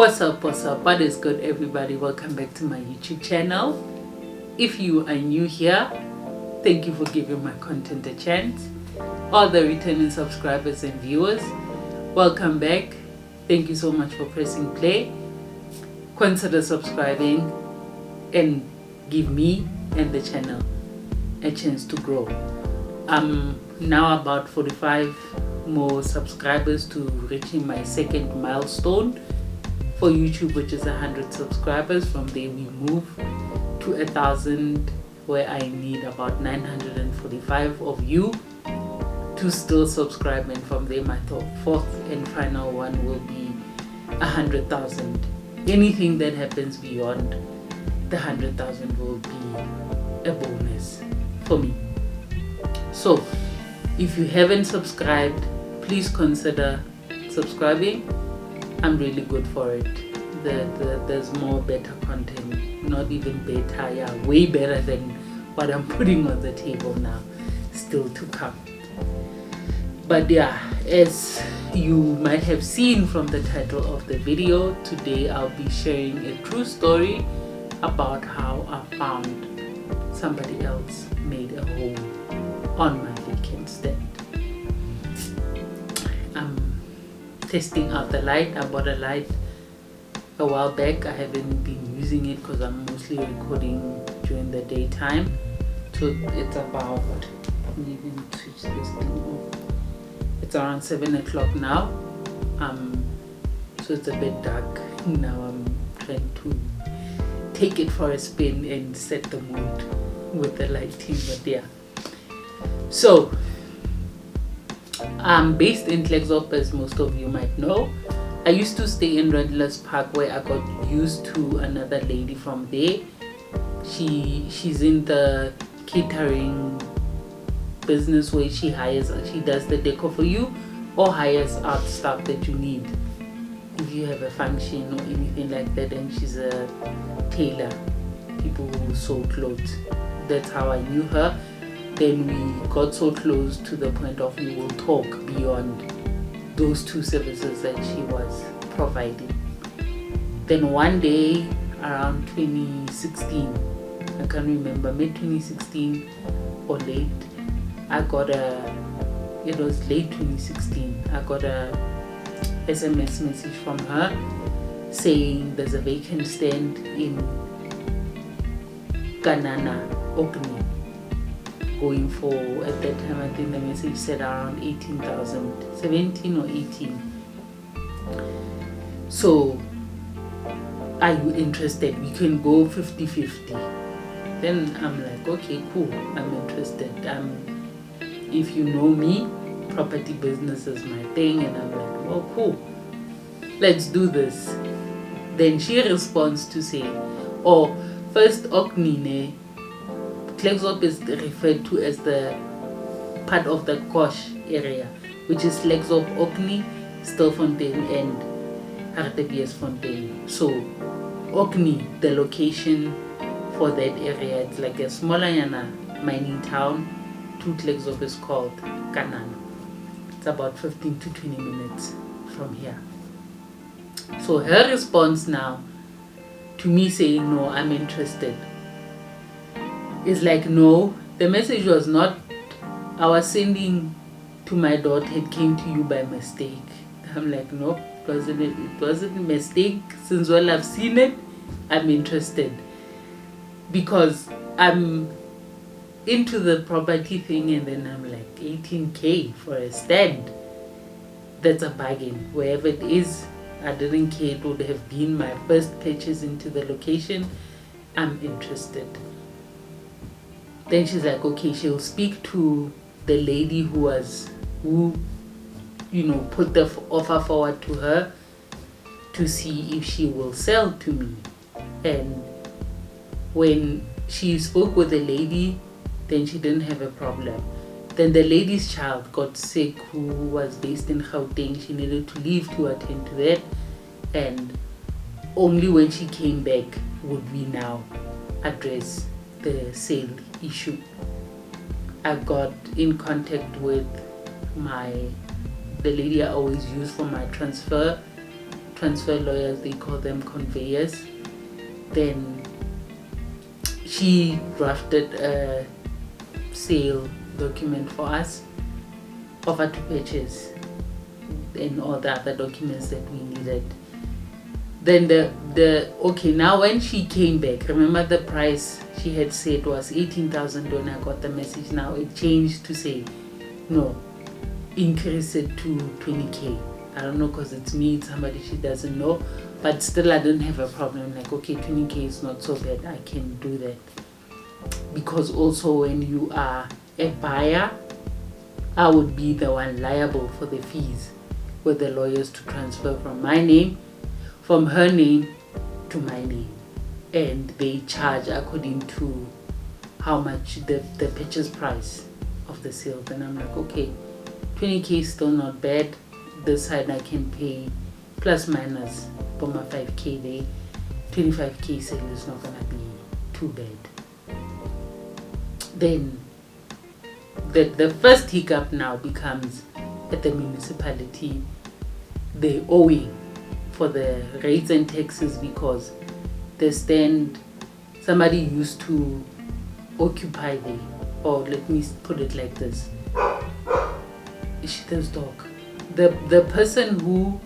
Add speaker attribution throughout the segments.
Speaker 1: What's up, what is good, everybody? Welcome back to my YouTube channel. If you are new here, thank you for giving my content a chance. All the returning subscribers and viewers, welcome back. Thank you so much for pressing play. Consider subscribing and give me and the channel a chance to grow. I'm now about 45 more subscribers to reaching my second milestone for YouTube, which is 100 subscribers. From there we move to 1,000, where I need about 945 of you to still subscribe, and from there my fourth and final one will be 100,000. Anything that happens beyond the 100,000 will be a bonus for me. So if you haven't subscribed, please consider subscribing. I'm really good for it. There's more better content, not even better, yeah, way better than what I'm putting on the table now, still to come. But yeah, as you might have seen from the title of the video, today I'll be sharing a true story about how I found somebody else made a home on my vacant stand. I'm testing out the light. I bought a light a while back. I haven't been using it because I'm mostly recording during the daytime. So it's about, let me even switch this thing off. It's around 7 o'clock now. So it's a bit dark now. I'm trying to take it for a spin and set the mood with the lighting. But yeah, so I'm based in Klerksdorp, as most of you might know. I used to stay in Redlands Park, where I got used to another lady from there. She's in the catering business, where she does the decor for you or hires out stuff that you need if you have a function or anything like that. And she's a tailor, people who sew clothes. That's how I knew her. Then we got so close to the point of we will talk beyond those two services that she was providing. Then one day around 2016, I can't remember, mid 2016 or late, it was late 2016, I got a SMS message from her saying there's a vacant stand in Kanana, Orkney, going for, at that time I think the message said around 18,000, 17 or 18. So are you interested? We can go 50-50. Then I'm like, okay, cool, I'm interested. If you know me, property business is my thing, and I'm like, well, cool, let's do this. Then she responds to say, oh, first Orkney, Klerksdorp is referred to as the part of the Kosh area, which is Klerksdorp, Orkney, Stilfontein and Hartbeesfontein. So Orkney, the location for that area, it's like a smaller mining town. To Klerksdorp is called Kanana. It's about 15 to 20 minutes from here. So her response now to me saying, no, I'm interested, is like, no, the message was not, I was sending to my daughter, it came to you by mistake. I'm like, no, it wasn't a mistake. Since well I've seen it, I'm interested, because I'm into the property thing. And then I'm like, 18K for a stand, that's a bargain. Wherever it is, I didn't care. It would have been my first purchase into the location. I'm interested. Then she's like, okay, she'll speak to the lady who put the offer forward to her to see if she will sell to me. And when she spoke with the lady, then she didn't have a problem. Then the lady's child got sick, who was based in Gauteng. She needed to leave to attend to that, and only when she came back would we now address the sale issue. I got in contact with the lady I always use for my transfer transfer lawyers, they call them conveyors. Then she drafted a sale document for us, offer to purchase, and all the other documents that we needed. Then okay, now when she came back, remember the price she had said was 18,000 when I got the message. Now it changed to say, no, increase it to 20K. I don't know, because it's me, it's somebody she doesn't know, but still I don't have a problem. Like, okay, 20K is not so bad, I can do that. Because also when you are a buyer, I would be the one liable for the fees with the lawyers to transfer from my name, from her name to my name, and they charge according to how much the purchase price of the sale. Then I'm like, okay, 20K is still not bad. This side I can pay plus minus for my 5K there. 25K sale is not gonna be too bad. Then the first hiccup now becomes at the municipality. They're owing for the rates and taxes because the stand, somebody used to occupy there, or let me put it like this. Ishita's dog. The person who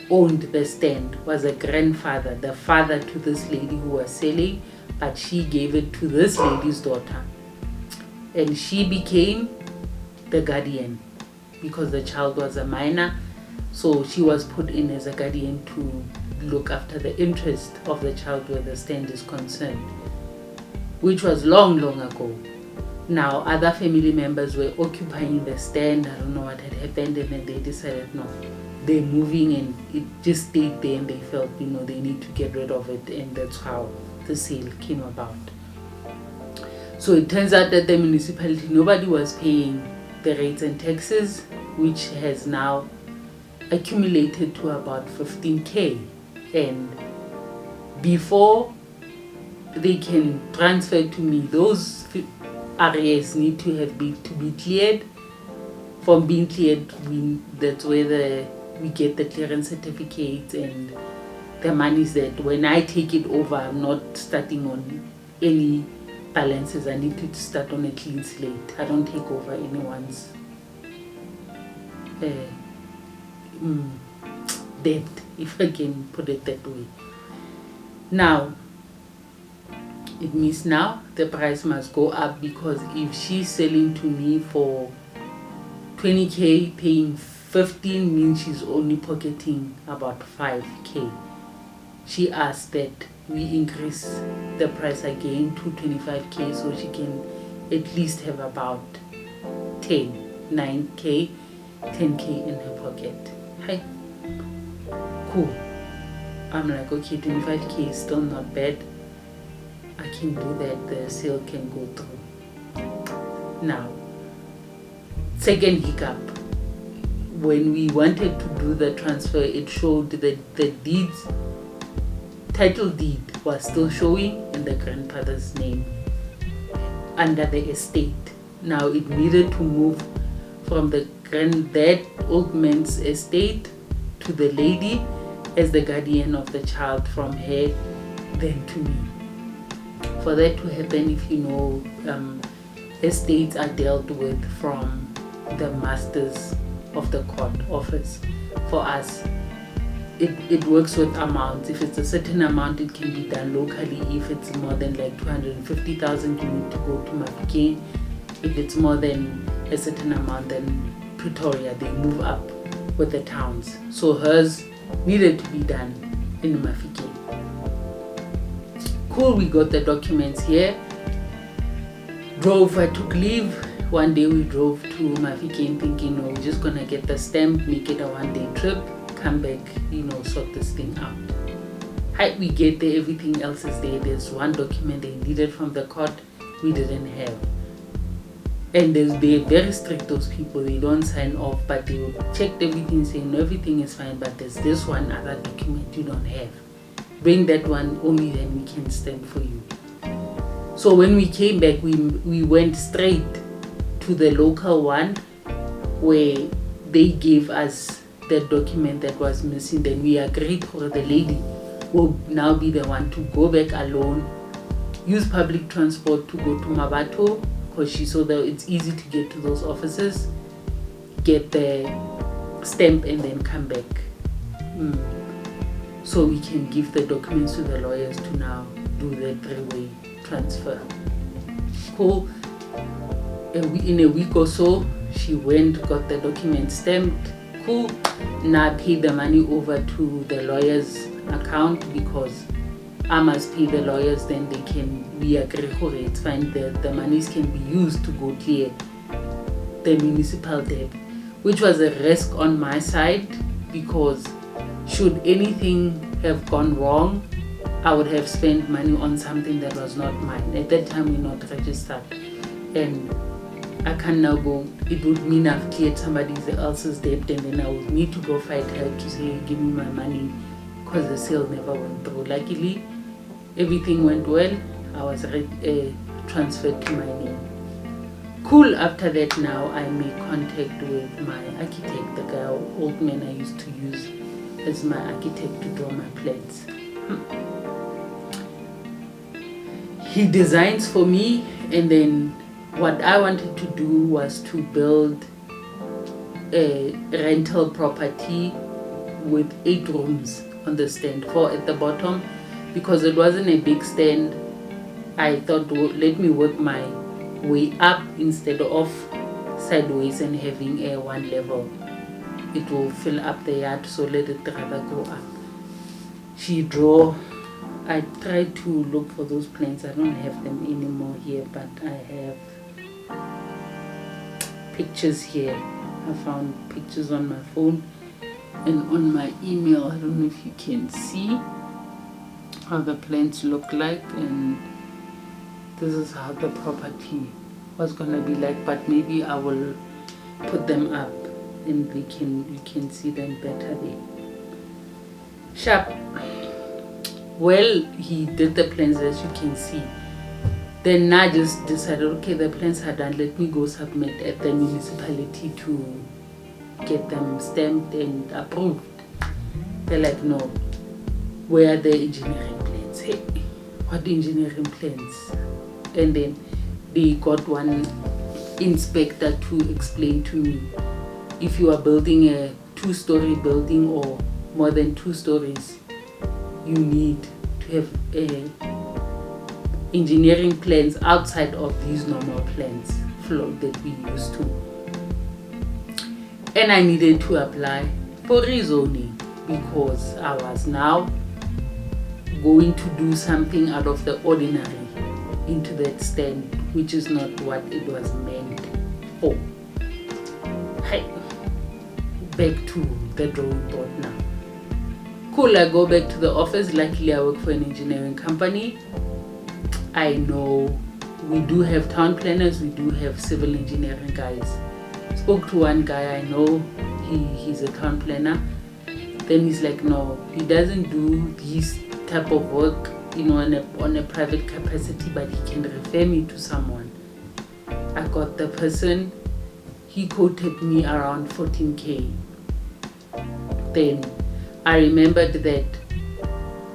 Speaker 1: owned the stand was a grandfather, the father to this lady who was selling, but she gave it to this lady's daughter. And she became the guardian because the child was a minor. So she was put in as a guardian to look after the interest of the child where the stand is concerned, which was long ago. Now other family members were occupying the stand. I don't know what had happened, and then they decided no, they're moving, and it just stayed there, and they felt, they need to get rid of it, and that's how the sale came about. So it turns out that the municipality, nobody was paying the rates and taxes, which has now accumulated to about 15K, and before they can transfer to me, those areas need to be cleared. From being cleared, that's where we get the clearance certificate and the monies that when I take it over, I'm not starting on any balances. I need to start on a clean slate. I don't take over anyone's debt, if I can put it that way. Now it means now the price must go up, because if she's selling to me for 20K, paying 15 means she's only pocketing about 5K. She asked that we increase the price again to 25K so she can at least have about 9K, 10K in her pocket. Hi, cool. I'm like, okay, 25K is still not bad. I can do that, the sale can go through. Now, second hiccup. When we wanted to do the transfer, it showed that the title deed was still showing in the grandfather's name under the estate. Now it needed to move from that old man's estate to the lady as the guardian of the child, from her then to me. For that to happen, if you know, estates are dealt with from the masters of the court office. For us, it works with amounts. If it's a certain amount, it can be done locally. If it's more than like 250,000, you need to go to Mafeking. If it's more than a certain amount, then Pretoria, they move up with the towns. So hers needed to be done in Mafeking. Cool, we got the documents here. I took leave. One day we drove to Mafeking thinking, we're just gonna get the stamp, make it a one-day trip, come back, sort this thing out. We get there, everything else is there. There's one document they needed from the court we didn't have. And they're very strict, those people. They don't sign off, but they checked everything, saying everything is fine, but there's this one other document you don't have. Bring that one, only then we can stamp for you. So when we came back, we went straight to the local one where they gave us that document that was missing. Then we agreed for the lady will now be the one to go back alone, use public transport to go to Mabato, because she saw that it's easy to get to those offices, get the stamp and then come back. So we can give the documents to the lawyers to now do the 3-way transfer. Cool. In a week or so, she went, got the document stamped. Cool. Now I paid the money over to the lawyer's account, because I must pay the lawyers, then we agree for it. It's fine. The monies can be used to go clear the municipal debt, which was a risk on my side, because should anything have gone wrong, I would have spent money on something that was not mine. At that time, we're not registered, and I can now go. It would mean I've cleared somebody else's debt, and then I would need to go fight her to say, give me my money, because the sale never went through. Luckily, everything went well. I was transferred to my name. Cool. After that, now I make contact with my architect, the guy, old man I used to use as my architect to draw my plans. He designs for me, and then what I wanted to do was to build a rental property with 8 rooms on the stand, 4 at the bottom, because it wasn't a big stand. I thought, well, let me work my way up instead of sideways and having a 1 level. It will fill up the yard, so let it rather go up. She draw. I tried to look for those plans. I don't have them anymore here, but I have pictures here. I found pictures on my phone and on my email. I don't know if you can see how the plants look like, and this is how the property was gonna be like, but maybe I will put them up and you can see them better there. Sharp. Well, he did the plans, as you can see. Then I just decided, okay, the plans are done, let me go submit at the municipality to get them stamped and approved. They're like, no, where are the engineering plans? Hey, what engineering plans? And then they got one inspector to explain to me, if you are building a 2-story building or more than 2 stories, you need to have engineering plans outside of these normal plans flow that we used to. And I needed to apply for rezoning, because I was now going to do something out of the ordinary into that stand, which is not what it was meant for. Hey, back to the drawing board now. Cool, I go back to the office. Luckily, I work for an engineering company. I know we do have town planners, we do have civil engineering guys. Spoke to one guy I know, he's a town planner. Then he's like, no, he doesn't do this type of work, on a private capacity, but he can refer me to someone. I got the person, he quoted me around 14K. Then I remembered that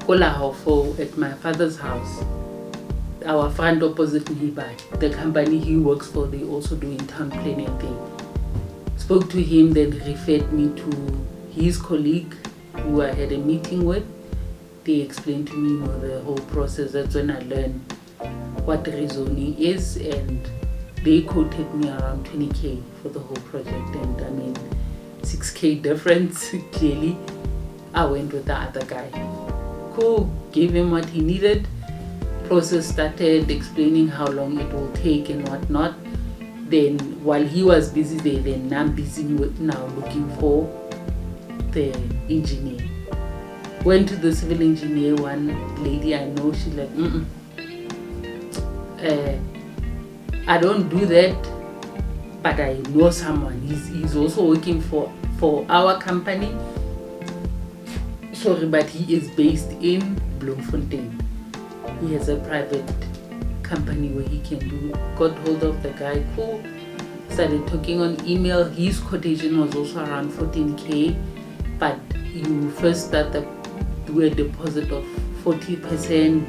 Speaker 1: Kolahofo at my father's house, our friend opposite me, by the company he works for, they also doing town planning thing. Spoke to him, then referred me to his colleague who I had a meeting with. They explained to me the whole process. That's when I learned what rezoning is, and they quoted me around 20K for the whole project, and I mean 6K difference. Clearly I went with the other guy. Cool, gave him what he needed. Process started, explaining how long it will take and whatnot. Then while he was busy there, then I'm busy with now looking for the engineer. Went to the civil engineer, one lady I know, she's like, I don't do that, but I know someone. He's also working for our company. Sorry, but he is based in Bloemfontein. He has a private company where he can do. Got hold of the guy, cool. Started talking on email. His quotation was also around 14K. but you first do a deposit of 40%,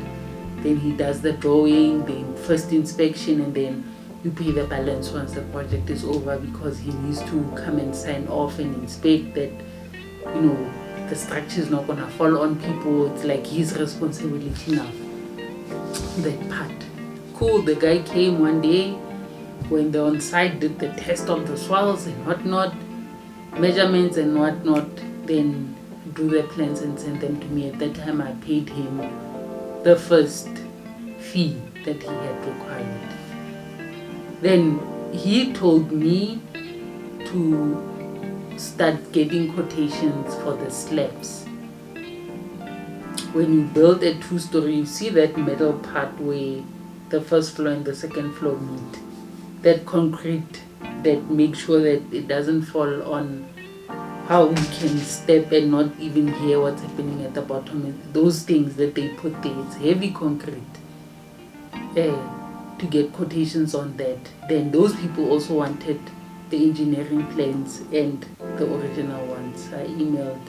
Speaker 1: then he does the drawing, then first inspection, and then you pay the balance once the project is over, because he needs to come and sign off and inspect that, you know, the structure is not gonna fall on people. It's like his responsibility now, that part. Cool. The guy came one day when the on site did the test of the swells and whatnot, measurements and whatnot, then do the plans and send them to me. At that time I paid him the first fee that he had required. Then he told me to start getting quotations for the slabs. When you build a 2-story, you see that middle part where the first floor and the second floor meet, that concrete that makes sure that it doesn't fall on, how we can step and not even hear what's happening at the bottom. Those things that they put there, it's heavy concrete. To get quotations on that. Then those people also wanted the engineering plans and the original ones. I emailed.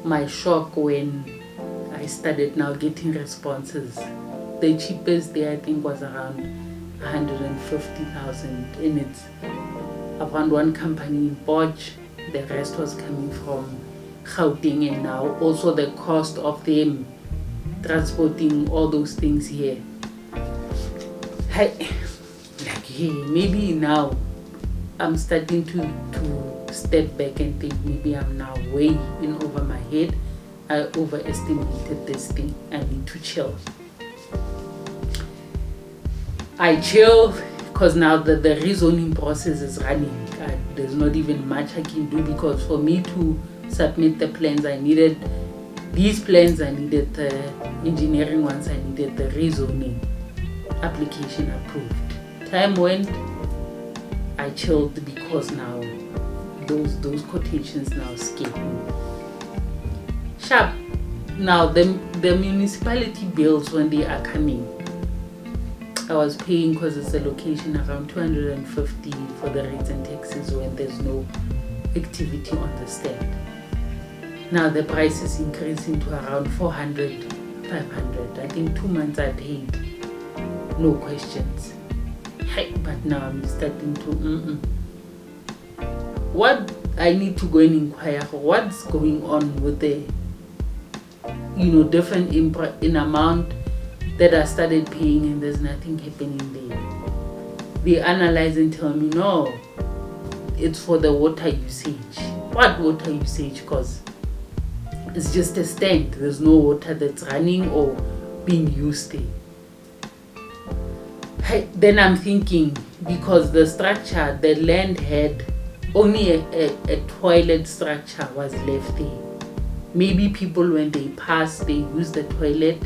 Speaker 1: My shock when I started now getting responses. The cheapest there I think was around 150,000, and it's around one company in Potch. The rest was coming from Gauteng, and now also the cost of them transporting all those things here. Maybe now I'm starting to step back and think maybe I'm now way in over my head. I overestimated this thing. I need to chill. I chill because now the rezoning process is running. There's not even much I can do, because for me to submit the plans, I needed these plans, I needed the engineering ones, I needed the rezoning application approved. Time went, I chilled, because now those quotations now escape me. Sharp. Now the municipality bills, when they are coming, I was paying, because it's a location, around 250 for the rates and taxes when there's no activity on the stand. Now the price is increasing to around 400, 500. I think 2 months I paid, no questions. But now I'm starting to what I need to go and inquire what's going on with the different in amount that I started paying, and there's nothing happening there. They analyze and tell me no, it's for the water usage. What water usage? Because it's just a stand, there's no water that's running or being used there. Then I'm thinking, because the structure, the land had only a toilet structure was left there. Maybe people, when they pass, they use the toilet,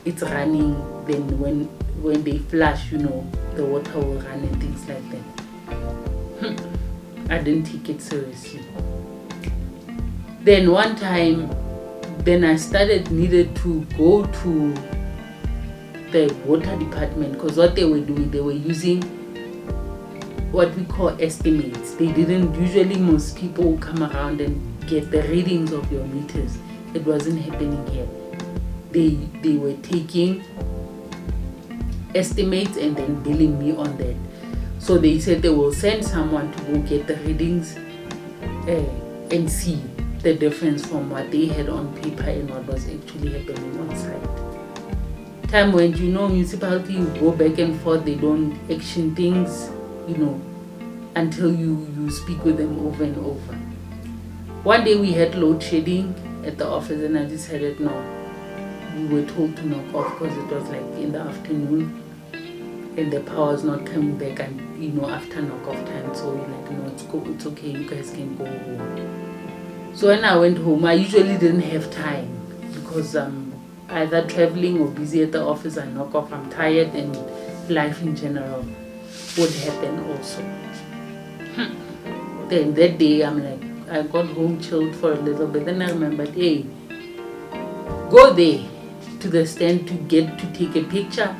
Speaker 1: it's running, then when they flush, the water will run and things like that. I didn't take it seriously. Then one time, I needed to go to the water department, because what they were doing, they were using what we call estimates. They didn't, usually most people come around and get the readings of your meters. It wasn't happening here. They were taking estimates and then billing me on that. So they said they will send someone to go get the readings and see the difference from what they had on paper and what was actually happening on site. Time when municipality, you go back and forth, they don't action things, until you speak with them over and over. One day we had load shedding at the office, and I decided no. We were told to knock off because it was like in the afternoon and the power is not coming back, and after knock off time. So we're like, no, it's okay, you guys can go home. So when I went home, I usually didn't have time, because I'm either traveling or busy at the office. I knock off, I'm tired, and life in general would happen also. Then that day I'm like, I got home, chilled for a little bit, then I remembered, hey, go there to the stand to take a picture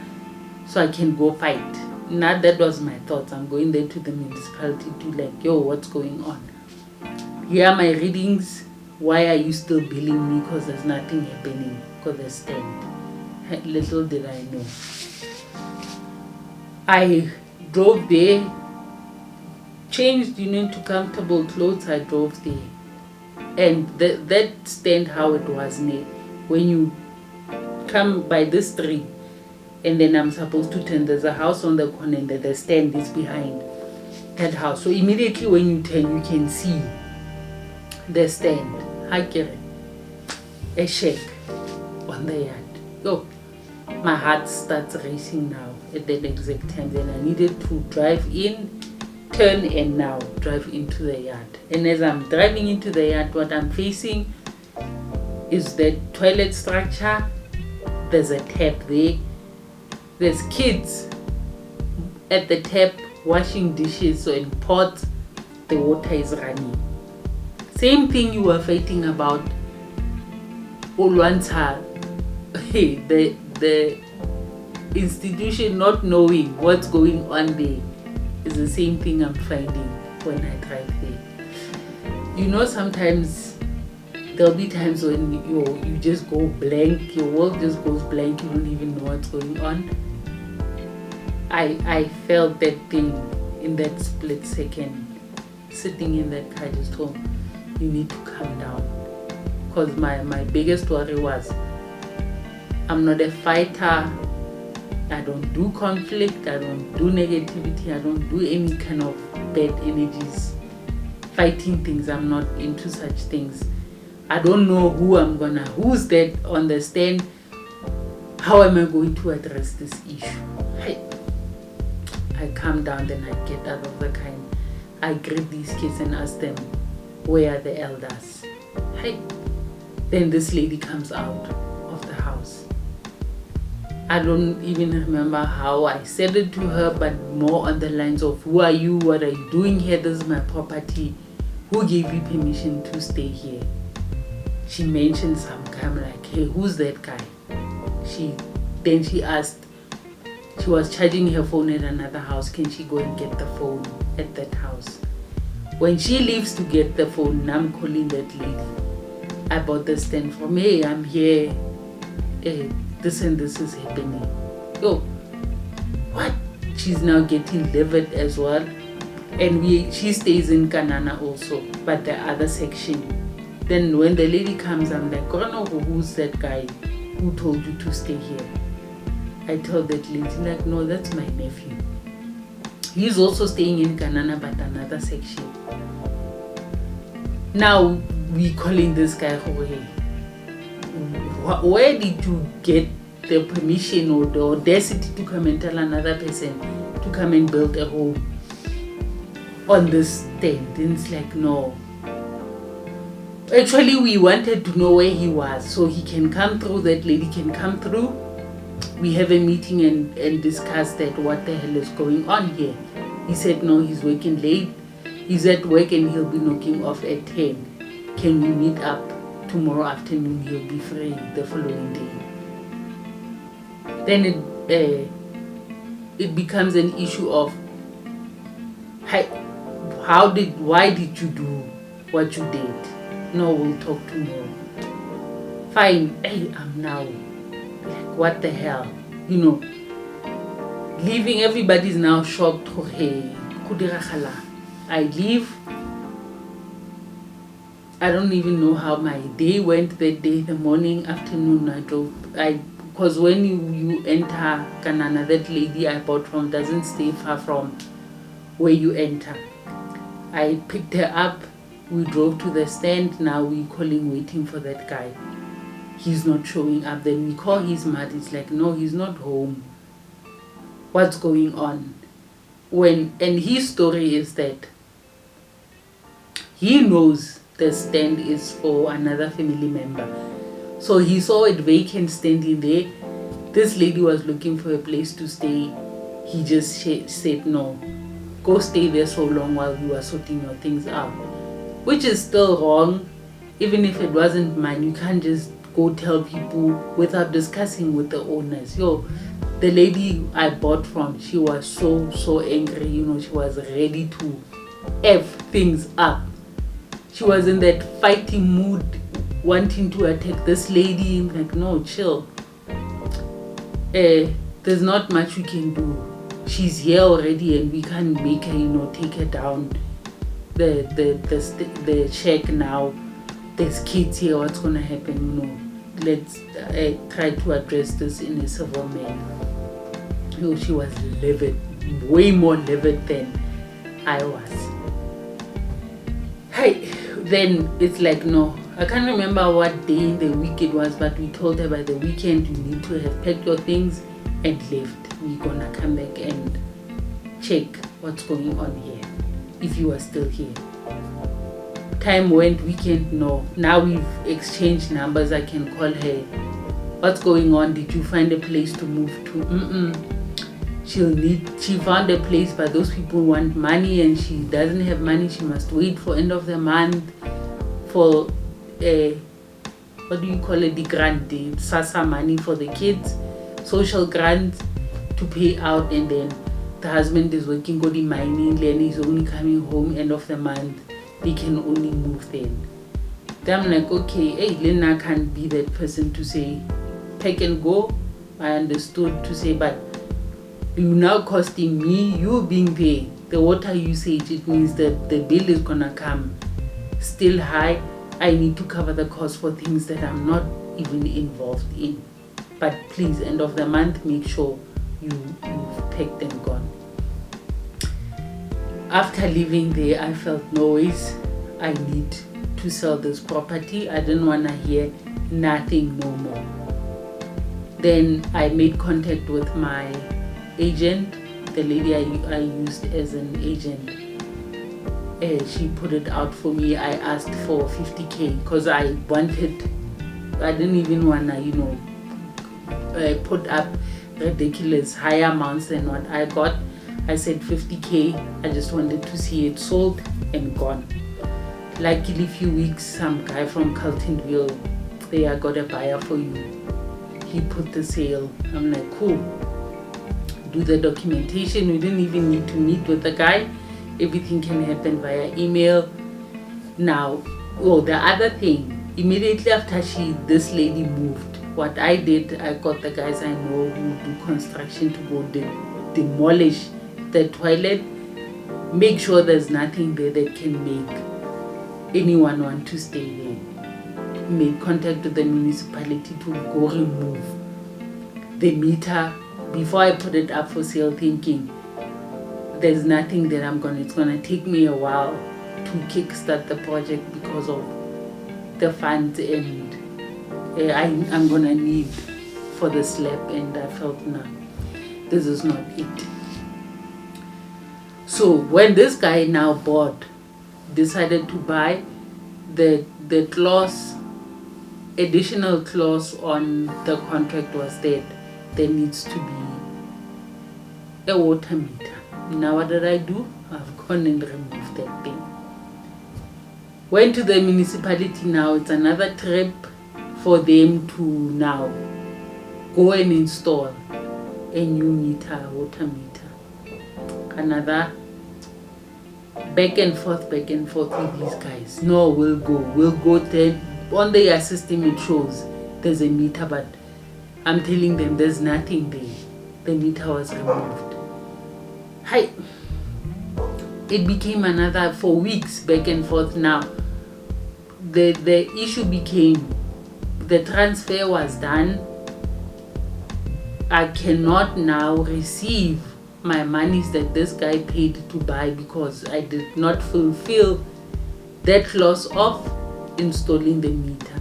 Speaker 1: so I can go fight. Now that was my thoughts. I'm going there to the municipality to like, yo, what's going on? here are my readings. Why are you still billing me? Because there's nothing happening. Because there's stand. Little did I know. I drove there, changed into comfortable clothes. I drove there. And that stand how it was made. When you come by this street, and then I'm supposed to turn, there's a house on the corner and the stand is behind that house. So immediately when you turn, you can see the stand. A shack on the yard. So my heart starts racing now at that exact time. Then I needed to drive in, turn, and now drive into the yard. And as I'm driving into the yard, what I'm facing is the toilet structure. There's a tap there. There's kids at the tap washing dishes, so in pots the water is running. Same thing you were fighting about Olwanta, the institution not knowing what's going on there is the same thing I'm finding when I drive there. Sometimes there'll be times when you just go blank, your world just goes blank, you don't even know what's going on. I felt that thing in that split second, sitting in that car. Just told you need to calm down, because my biggest worry was I'm not a fighter. I don't do conflict, I don't do negativity, I don't do any kind of bad energies, fighting things. I'm not into such things. I don't know who's that on the stand. How am I going to address this issue? I calm down, then I get out of the car. I greet these kids and ask them, where are the elders? Then this lady comes out of the house. I don't even remember how I said it to her, but more on the lines of, who are you? What are you doing here? This is my property. Who gave you permission to stay here? She mentioned some guy. I'm like, hey, who's that guy? Then she asked, she was charging her phone at another house. Can she go and get the phone at that house? When she leaves to get the phone, I'm calling that lady. I bought the stand from, hey, I'm here. This and this is happening. What? She's now getting livid as well. And she stays in Kanana also, but the other section. Then when the lady comes, I'm like, who's that guy who told you to stay here? I tell that lady, like, no, that's my nephew. He's also staying in Kanana, but another section. Now we calling this guy, where did you get the permission or the audacity to come and tell another person to come and build a home on this stand? And it's like, no. Actually, we wanted to know where he was so he can come through, that lady can come through. We have a meeting and discuss that what the hell is going on here. He said no, he's working late. He's at work and he'll be knocking off at 10. Can we meet up tomorrow afternoon? He'll be free the following day. Then it becomes an issue of why did you do what you did? No, we'll talk tomorrow. Fine. I'm now like, what the hell? Leaving, everybody's now shocked. I leave. I don't even know how my day went that day. The morning, afternoon, I drove. Because when you enter Kanana, that lady I bought from doesn't stay far from where you enter. I picked her up. We drove to the stand. Now we're calling, waiting for that guy. He's not showing up. Then we call his mother. It's like, no, he's not home. What's going on? And his story is that he knows the stand is for another family member. So he saw it vacant standing there. This lady was looking for a place to stay. He just said, no, go stay there so long while you are sorting your things out. Which is still wrong. Even if it wasn't mine, you can't just go tell people without discussing with the owners. The lady I bought from, she was so angry. She was ready to F things up. she was in that fighting mood, wanting to attack this lady. I'm like, no, chill. There's not much we can do. She's here already, and we can't make her, take her down the check now. There's kids here. What's gonna happen? Let's try to address this in a civil manner. She was livid, way more livid than I was. Hey, then it's like, no, I can't remember what day in the week it was, but we told her by the weekend you need to have packed your things and left. We're gonna come back and check what's going on here, if you are still here. Time went, weekend, no. Now we've exchanged numbers. I can call her. What's going on? Did you find a place to move to? She found a place, but those people want money and she doesn't have money. She must wait for end of the month for what do you call it, the grant, the SASA money for the kids, social grants to pay out, and then the husband is working for the mining land, he's only coming home end of the month. They can only move then. Then I'm like, okay, hey, Lena can't be that person to say pack and go. I understood to say, but you now costing me, you being there, the water usage, it means that the bill is gonna come still high. I need to cover the cost for things that I'm not even involved in. But please, end of the month, make sure you've packed and gone. After leaving there, I felt noise. I need to sell this property. I didn't want to hear nothing no more. Then I made contact with my agent, the lady I used as an agent. She put it out for me. I asked for 50K because I didn't even want to, put up ridiculous higher amounts than what I got. I said 50K. I just wanted to see it sold and gone. Luckily, a few weeks, some guy from Carltonville, I got a buyer for you. He put the sale. I'm like, cool. Do the documentation. We didn't even need to meet with the guy. Everything can happen via email. Now, the other thing, immediately after this lady moved, what I did, I got the guys I know who do construction to go demolish the toilet, make sure there's nothing there that can make anyone want to stay there. Made contact with the municipality to go remove the meter before I put it up for sale, thinking there's nothing that it's gonna take me a while to kickstart the project because of the funds and I'm gonna need for the slab, and I felt no, this is not it. So when this guy now decided to buy, the clause, additional clause on the contract was that there needs to be a water meter. Now what did I do? I've gone and removed that thing. Went to the municipality. Now it's another trip for them to now go and install a new meter, water meter. Another back and forth with these guys. No, we'll go there. On their system it shows there's a meter, but I'm telling them there's nothing there. The meter was removed. It became another 4 weeks back and forth. Now the issue became the transfer was done. I cannot now receive my monies that this guy paid to buy because I did not fulfill that clause of installing the meter,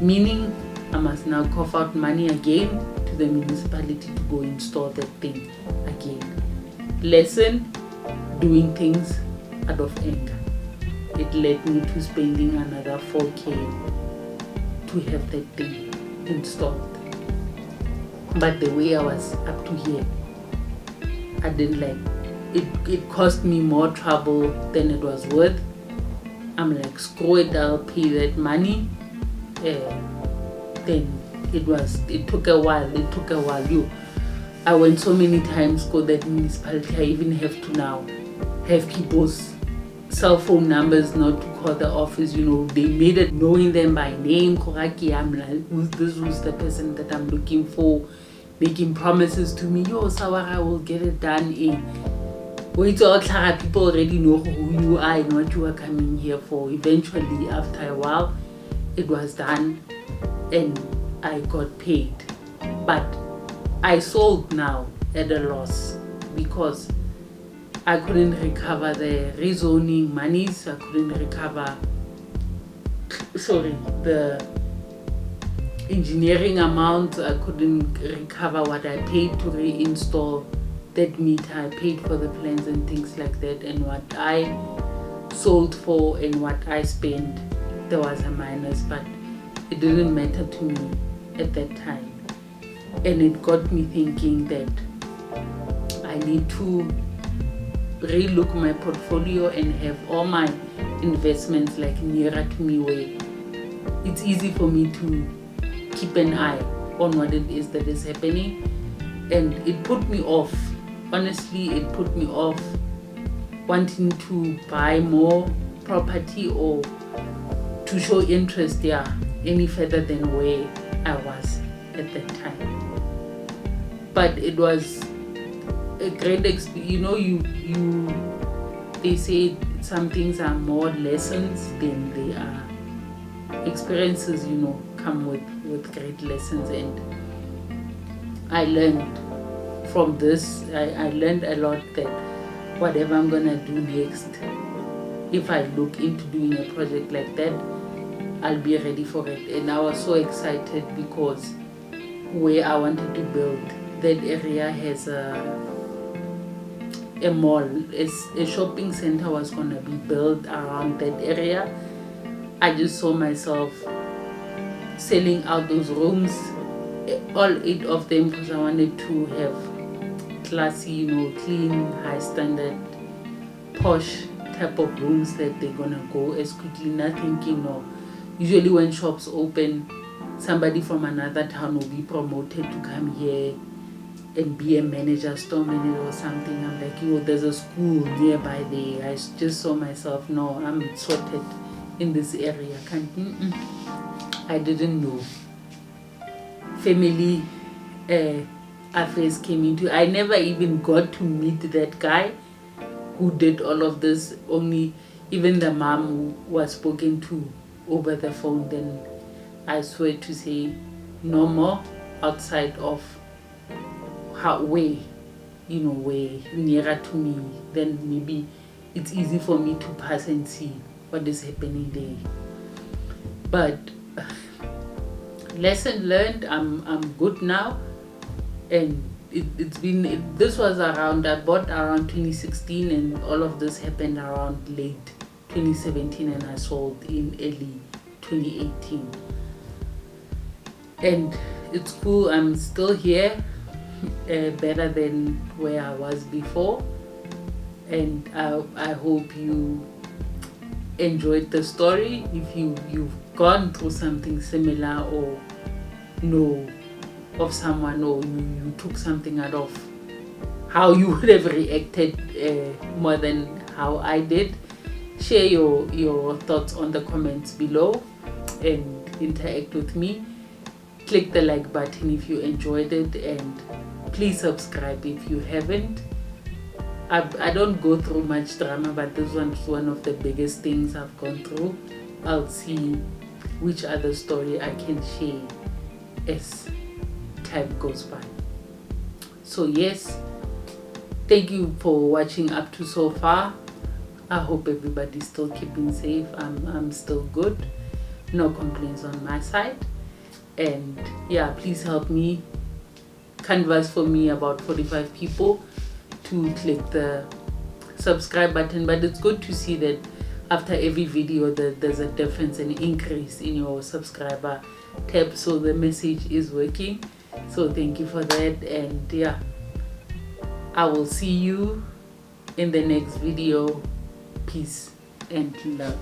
Speaker 1: meaning I must now cough out money again to the municipality to go install that thing again. Lesson, doing things out of anger. It led me to spending another 4K to have that thing installed. But the way I was up to here, I didn't like it. It cost me more trouble than it was worth. I'm like, screw it, I'll pay that money. Then it took a while. I went so many times go that municipality. I even have to now have people's cell phone numbers not to call the office. You know, they made it knowing them by name. Koraki, I'm like, who's the person that I'm looking for, making promises to me. Yo, Sawara will get it done. Wait till people already know who you are and what you are coming here for. Eventually, after a while, it was done and I got paid. But I sold now at a loss because I couldn't recover the rezoning monies. I couldn't recover, the engineering amount. I couldn't recover what I paid to reinstall that meter. I paid for the plans and things like that, and what I sold for and what I spent, there was a minus, but it didn't matter to me at that time. And it got me thinking that I need to relook my portfolio and have all my investments like nearer to me, where it's easy for me to keep an eye on what it is that is happening. And it put me off, honestly, it put me off wanting to buy more property or to show interest any further than where I was at that time. But it was a great experience. You know, they say some things are more lessons than they are experiences. You know, come with great lessons, and I learned from this. I learned a lot that whatever I'm gonna do next, if I look into doing a project like that, I'll be ready for it. And I was so excited because where I wanted to build, that area has a mall, a shopping center was going to be built around that area. I just saw myself selling out those rooms, all 8 of them, because I wanted to have classy, you know, clean, high standard, posh type of rooms that they're going to go as quickly. Not thinking, no, usually when shops open, somebody from another town will be promoted to come here and be a manager, store manager or something. I'm like, yo, there's a school nearby there. I just saw myself, no, I'm sorted in this area. I didn't know. Family affairs came into. I never even got to meet that guy who did all of this. Only even the mom who was spoken to over the phone. Then I swear to say, no more outside of way nearer to me, then maybe it's easy for me to pass and see what is happening there. But lesson learned, I'm good now. And this was around, I bought around 2016, and all of this happened around late 2017, and I sold in early 2018. And it's cool, I'm still here, better than where I was before. And I hope you enjoyed the story. If you've gone through something similar, or know of someone, or you took something out of how you would have reacted more than how I did, share your thoughts on the comments below and interact with me. Click the like button if you enjoyed it, and please subscribe if you haven't. I don't go through much drama, but this one's one of the biggest things I've gone through. I'll see which other story I can share as time goes by. So yes, thank you for watching up to so far. I hope everybody's still keeping safe. I'm still good. No complaints on my side. And yeah, please help me canvas for me about 45 people to click the subscribe button. But it's good to see that after every video there's a difference, an increase in your subscriber tab, so the message is working. So thank you for that. And yeah, I will see you in the next video. Peace and love.